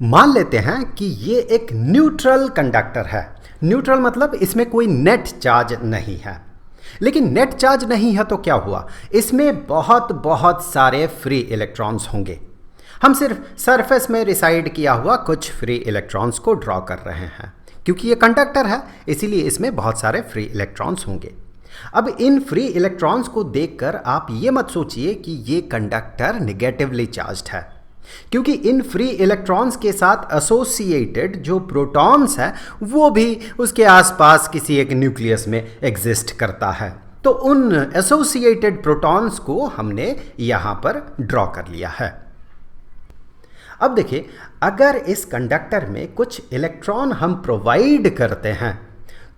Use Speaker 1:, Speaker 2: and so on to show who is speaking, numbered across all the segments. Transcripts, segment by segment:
Speaker 1: मान लेते हैं कि ये एक न्यूट्रल कंडक्टर है। न्यूट्रल मतलब इसमें कोई नेट चार्ज नहीं है। लेकिन नेट चार्ज नहीं है तो क्या हुआ, इसमें बहुत बहुत सारे फ्री इलेक्ट्रॉन्स होंगे। हम सिर्फ सरफेस में रिसाइड किया हुआ कुछ फ्री इलेक्ट्रॉन्स को ड्रॉ कर रहे हैं। क्योंकि ये कंडक्टर है इसीलिए इसमें बहुत सारे फ्री इलेक्ट्रॉन्स होंगे। अब इन फ्री इलेक्ट्रॉन्स को देखकर आप ये मत सोचिए कि ये कंडक्टर निगेटिवली चार्ज्ड है, क्योंकि इन फ्री इलेक्ट्रॉन्स के साथ एसोसिएटेड जो प्रोटॉन्स है वो भी उसके आसपास किसी एक न्यूक्लियस में एग्जिस्ट करता है। तो उन एसोसिएटेड प्रोटॉन्स को हमने यहाँ पर ड्रॉ कर लिया है। अब देखिए, अगर इस कंडक्टर में कुछ इलेक्ट्रॉन हम प्रोवाइड करते हैं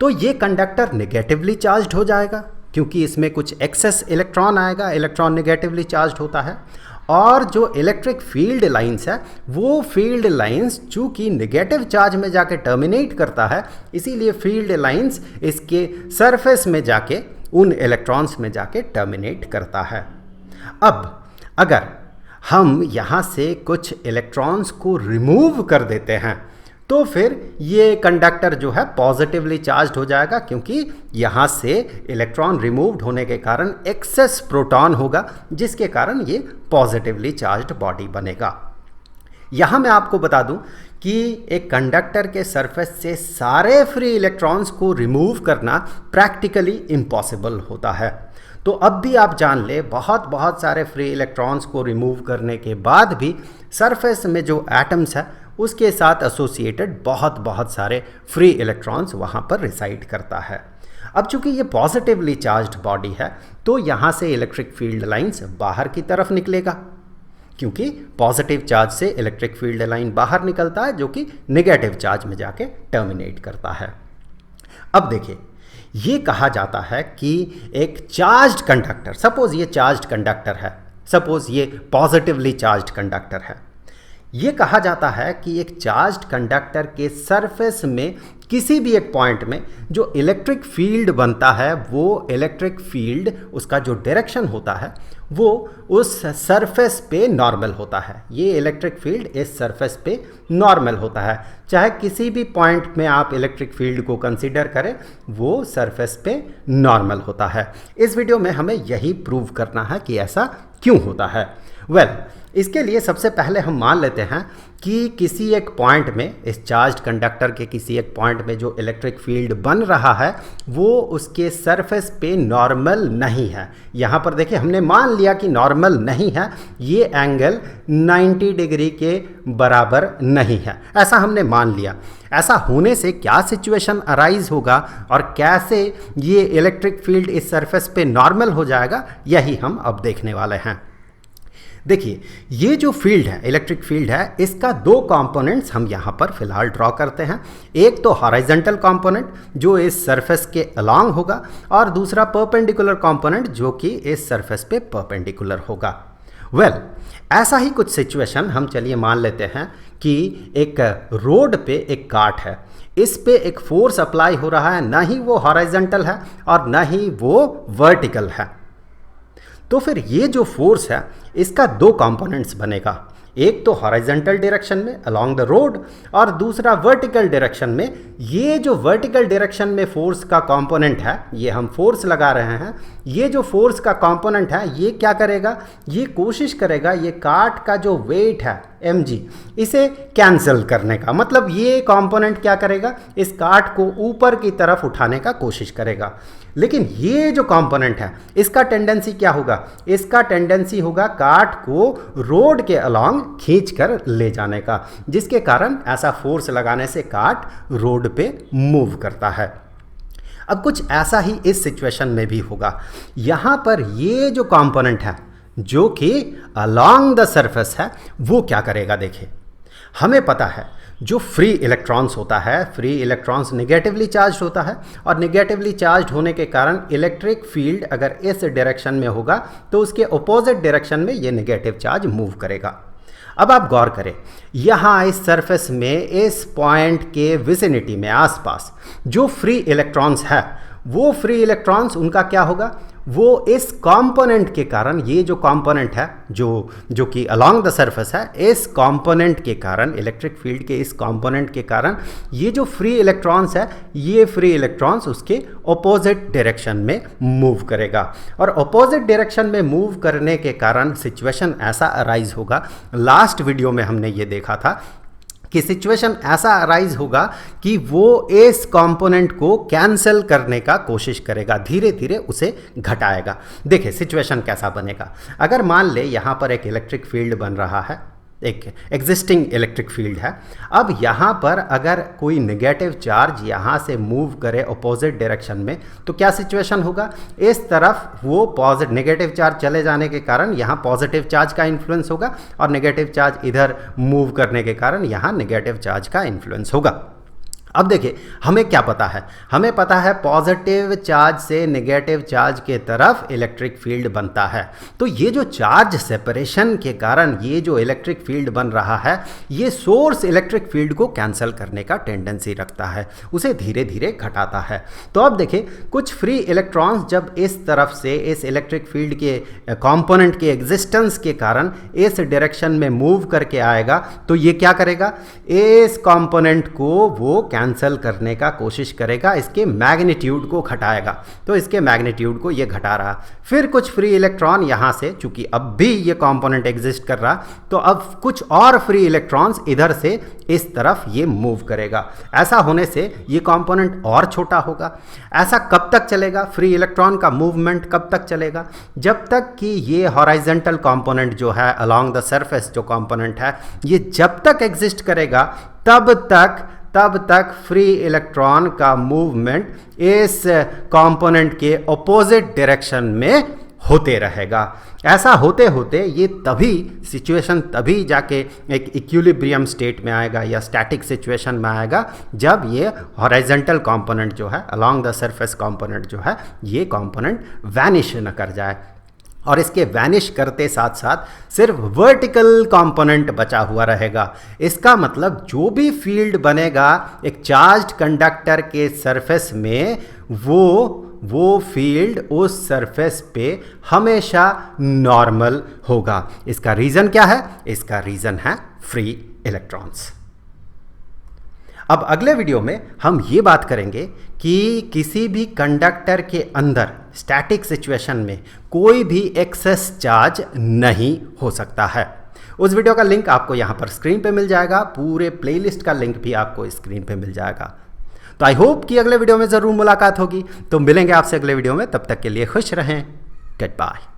Speaker 1: तो ये कंडक्टर नेगेटिवली चार्ज्ड हो जाएगा, क्योंकि इसमें कुछ एक्सेस इलेक्ट्रॉन आएगा। इलेक्ट्रॉन नेगेटिवली चार्ज्ड होता है। और जो इलेक्ट्रिक फील्ड लाइंस है वो फील्ड लाइंस चूंकि नेगेटिव चार्ज में जाके टर्मिनेट करता है, इसीलिए फील्ड लाइंस इसके सरफेस में जाके उन इलेक्ट्रॉन्स में जाके टर्मिनेट करता है। अब अगर हम यहाँ से कुछ इलेक्ट्रॉन्स को रिमूव कर देते हैं तो फिर ये कंडक्टर जो है पॉजिटिवली चार्ज्ड हो जाएगा, क्योंकि यहाँ से इलेक्ट्रॉन रिमूव्ड होने के कारण एक्सेस प्रोटॉन होगा, जिसके कारण ये पॉजिटिवली चार्ज्ड बॉडी बनेगा। यहाँ मैं आपको बता दूं कि एक कंडक्टर के सरफेस से सारे फ्री इलेक्ट्रॉन्स को रिमूव करना प्रैक्टिकली इम्पॉसिबल होता है। तो अब भी आप जान ले, बहुत बहुत सारे फ्री इलेक्ट्रॉन्स को रिमूव करने के बाद भी सरफेस में जो एटम्स है उसके साथ एसोसिएटेड बहुत बहुत सारे फ्री इलेक्ट्रॉन्स वहाँ पर रिसाइड करता है। अब चूंकि ये पॉजिटिवली चार्ज्ड बॉडी है तो यहाँ से इलेक्ट्रिक फील्ड लाइंस बाहर की तरफ निकलेगा, क्योंकि पॉजिटिव चार्ज से इलेक्ट्रिक फील्ड लाइन बाहर निकलता है जो कि नेगेटिव चार्ज में जाके टर्मिनेट करता है। अब देखिए, ये कहा जाता है कि एक चार्ज्ड कंडक्टर, सपोज ये चार्ज्ड कंडक्टर है, सपोज ये पॉजिटिवली चार्ज्ड कंडक्टर है, ये कहा जाता है कि एक चार्ज्ड कंडक्टर के सरफेस में किसी भी एक पॉइंट में जो इलेक्ट्रिक फील्ड बनता है वो इलेक्ट्रिक फील्ड, उसका जो डायरेक्शन होता है वो उस सरफेस पे नॉर्मल होता है। ये इलेक्ट्रिक फील्ड इस सरफेस पे नॉर्मल होता है। चाहे किसी भी पॉइंट में आप इलेक्ट्रिक फील्ड को कंसीडर करें, वो सरफेस पे नॉर्मल होता है। इस वीडियो में हमें यही प्रूव करना है कि ऐसा क्यों होता है। इसके लिए सबसे पहले हम मान लेते हैं कि किसी एक पॉइंट में, इस चार्ज्ड कंडक्टर के किसी एक पॉइंट में जो इलेक्ट्रिक फील्ड बन रहा है वो उसके सरफेस पे नॉर्मल नहीं है। यहाँ पर देखिए, हमने मान लिया कि नॉर्मल नहीं है, ये एंगल 90 डिग्री के बराबर नहीं है, ऐसा हमने मान लिया। ऐसा होने से क्या सिचुएशन अराइज होगा और कैसे ये इलेक्ट्रिक फील्ड इस सरफेस पे नॉर्मल हो जाएगा, यही हम अब देखने वाले हैं। देखिए, ये जो फील्ड है, इलेक्ट्रिक फील्ड है, इसका दो कंपोनेंट्स हम यहाँ पर फिलहाल ड्रॉ करते हैं। एक तो हॉरिजॉन्टल कंपोनेंट जो इस सरफेस के अलोंग होगा, और दूसरा परपेंडिकुलर कंपोनेंट जो कि इस सरफेस पे परपेंडिकुलर होगा। ऐसा ही कुछ सिचुएशन हम चलिए मान लेते हैं कि एक रोड पे एक कार्ट है, इस पे एक फोर्स अप्लाई हो रहा है, ना ही वो हॉरिजॉन्टल है और ना ही वो वर्टिकल है। तो फिर ये जो फोर्स है इसका दो कंपोनेंट्स बनेगा, एक तो हॉरिजॉन्टल डायरेक्शन में अलोंग द रोड और दूसरा वर्टिकल डायरेक्शन में। ये जो वर्टिकल डायरेक्शन में फोर्स का कंपोनेंट है, ये हम फोर्स लगा रहे हैं, ये जो फोर्स का कंपोनेंट है ये क्या करेगा, ये कोशिश करेगा ये कार्ट का जो वेट है mg, इसे कैंसिल करने का। मतलब ये कंपोनेंट क्या करेगा, इस कार्ट को ऊपर की तरफ उठाने का कोशिश करेगा। लेकिन ये जो कंपोनेंट है इसका टेंडेंसी क्या होगा, इसका टेंडेंसी होगा कार्ट को रोड के अलोंग खींच कर ले जाने का, जिसके कारण ऐसा फोर्स लगाने से कार्ट रोड पे मूव करता है। अब कुछ ऐसा ही इस सिचुएशन में भी होगा। यहाँ पर ये जो कंपोनेंट है जो कि अलोंग द सरफेस है वो क्या करेगा, देखिए हमें पता है जो फ्री इलेक्ट्रॉन्स होता है, फ्री इलेक्ट्रॉन्स नेगेटिवली चार्ज होता है, और नेगेटिवली चार्ज होने के कारण इलेक्ट्रिक फील्ड अगर इस डायरेक्शन में होगा तो उसके अपोजिट डायरेक्शन में ये नेगेटिव चार्ज मूव करेगा। अब आप गौर करें, यहाँ इस सरफेस में इस पॉइंट के विसिनिटी में आसपास जो फ्री इलेक्ट्रॉन्स है वो फ्री इलेक्ट्रॉन्स उनका क्या होगा, वो इस कंपोनेंट के कारण, ये जो कंपोनेंट है जो कि अलोंग द सरफेस है, इस कंपोनेंट के कारण, इलेक्ट्रिक फील्ड के इस कंपोनेंट के कारण ये जो फ्री इलेक्ट्रॉन्स है, ये फ्री इलेक्ट्रॉन्स उसके ऑपोजिट डायरेक्शन में मूव करेगा। और ऑपोजिट डायरेक्शन में मूव करने के कारण सिचुएशन ऐसा अराइज होगा, लास्ट वीडियो में हमने ये देखा था कि सिचुएशन ऐसा अराइज होगा कि वो इस कंपोनेंट को कैंसिल करने का कोशिश करेगा, धीरे धीरे उसे घटाएगा। देखिए सिचुएशन कैसा बनेगा। अगर मान ले यहाँ पर एक इलेक्ट्रिक फील्ड बन रहा है, एक एग्जिस्टिंग इलेक्ट्रिक फील्ड है। अब यहाँ पर अगर कोई नेगेटिव चार्ज यहाँ से मूव करे ऑपोजिट डायरेक्शन में, तो क्या सिचुएशन होगा, इस तरफ वो नेगेटिव चार्ज चले जाने के कारण यहाँ पॉजिटिव चार्ज का इन्फ्लुएंस होगा, और नेगेटिव चार्ज इधर मूव करने के कारण यहाँ नेगेटिव चार्ज का इन्फ्लुएंस होगा। अब देखिए हमें क्या पता है, हमें पता है पॉजिटिव चार्ज से नेगेटिव चार्ज के तरफ इलेक्ट्रिक फील्ड बनता है। तो ये जो चार्ज सेपरेशन के कारण ये जो इलेक्ट्रिक फील्ड बन रहा है, ये सोर्स इलेक्ट्रिक फील्ड को कैंसिल करने का टेंडेंसी रखता है, उसे धीरे धीरे घटाता है। तो अब देखिए कुछ फ्री इलेक्ट्रॉन्स जब इस तरफ से इस इलेक्ट्रिक फील्ड के कंपोनेंट के एग्जिस्टेंस के कारण इस डायरेक्शन में मूव करके आएगा, तो ये क्या करेगा, इस कंपोनेंट को वो कैंसिल करने का कोशिश करेगा, इसके मैग्नीट्यूड को घटाएगा। तो इसके मैग्नीट्यूड को ये घटा रहा। फिर कुछ फ्री इलेक्ट्रॉन यहाँ से, चूंकि अब भी ये कंपोनेंट एग्जिस्ट कर रहा, तो अब कुछ और फ्री इलेक्ट्रॉन्स इधर से इस तरफ ये मूव करेगा। ऐसा होने से ये कंपोनेंट और छोटा होगा। ऐसा कब तक चलेगा, फ्री इलेक्ट्रॉन का मूवमेंट कब तक चलेगा, जब तक कि ये हॉराइजेंटल कंपोनेंट जो है अलोंग द सरफेस जो कंपोनेंट है, ये जब तक एग्जिस्ट करेगा तब तक फ्री इलेक्ट्रॉन का मूवमेंट इस कंपोनेंट के ऑपोजिट डायरेक्शन में होते रहेगा। ऐसा होते होते ये तभी सिचुएशन तभी जाके एक इक्विलिब्रियम स्टेट में आएगा या स्टैटिक सिचुएशन में आएगा, जब ये हॉराइजेंटल कंपोनेंट जो है अलोंग द सरफेस कंपोनेंट जो है, ये कंपोनेंट वैनिश न कर जाए। और इसके वैनिश करते साथ साथ सिर्फ वर्टिकल कंपोनेंट बचा हुआ रहेगा। इसका मतलब जो भी फील्ड बनेगा एक चार्ज्ड कंडक्टर के सरफेस में, वो फील्ड उस सरफेस पे हमेशा नॉर्मल होगा। इसका रीज़न क्या है, इसका रीज़न है फ्री इलेक्ट्रॉन्स। अब अगले वीडियो में हम ये बात करेंगे कि किसी भी कंडक्टर के अंदर स्टैटिक सिचुएशन में कोई भी एक्सेस चार्ज नहीं हो सकता है। उस वीडियो का लिंक आपको यहाँ पर स्क्रीन पे मिल जाएगा, पूरे प्लेलिस्ट का लिंक भी आपको स्क्रीन पे मिल जाएगा। तो आई होप कि अगले वीडियो में ज़रूर मुलाकात होगी। तो मिलेंगे आपसे अगले वीडियो में, तब तक के लिए खुश रहें। Good bye.